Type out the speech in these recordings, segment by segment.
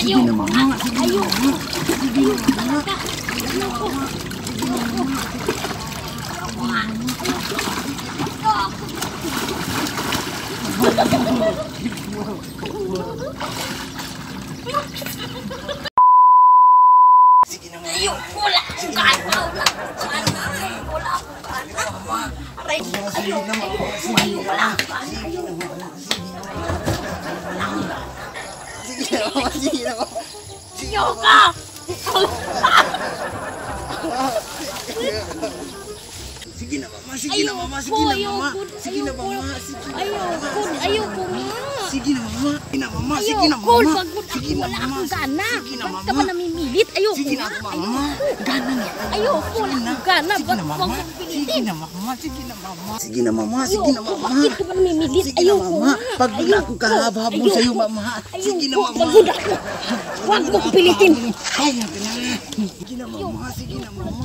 Sige na, mama. Sige na, mama. Sige na, mama. Sige na, mama. Ayun, wala akong gana. Wala akong gana. Aray, ayun, wala akong gana. Sige na, mama. Sige na, mama. Ayaw ka! Sige na, mama. Sige na, mama. Sige na, mama. Sige na, mama. Ayaw ko nga. Sige na, mama. Sige na, mama. Sige na, Ayoko, mama. pagod Sige ako, na, wala mama. akong gana. Sige na, Ba't ka mama. ba namimilit? Ayoko Sige na, nga. mama. Gana nga. Ayoko, wala akong gana. Sige Ba't na, mo mama. akong Sige pilitin? na, mama. Sige na, mama. Sige na, mama. Sige na, Ayoko, mama. bakit ka ba namimilit? Sige na, Ayoko mama. nga. Pag wala akong kahaba-habol sa'yo, mama. Sige na, Ayoko, mama. pagod ako. Huwag mo akong pilitin. Kaya ka na. Sige na, mama. Sige na, mama.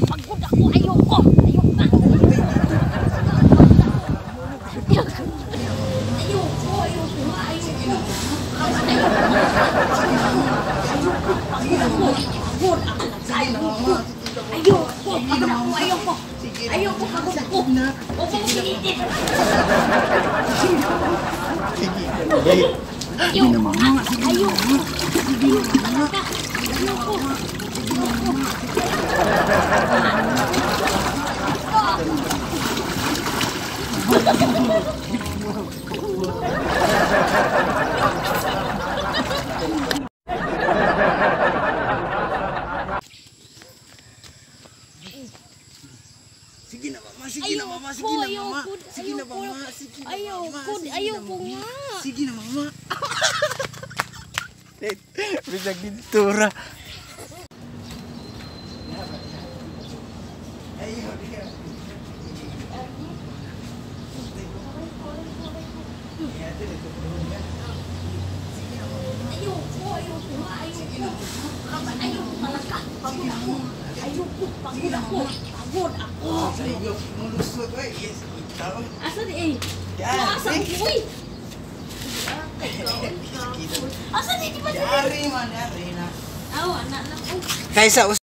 Pagod ako. Ayoko. Ayoko nga. Ayoko, pagod ako. Huwag mo pilitin. Sige na, mama. Ayoko. Sige na, mama. Sige na, mama. Sige na, mama. Sige na, mama. Sige na, mama. Ayoko nga. Sige na, mama. Bisag dintura. Pagod ako. Sa'yo, mulusot. Yes, ikaw. Asan eh? Asan eh? Asan eh? Di ba? Yari man, yari na. Awa, anak. Kaysa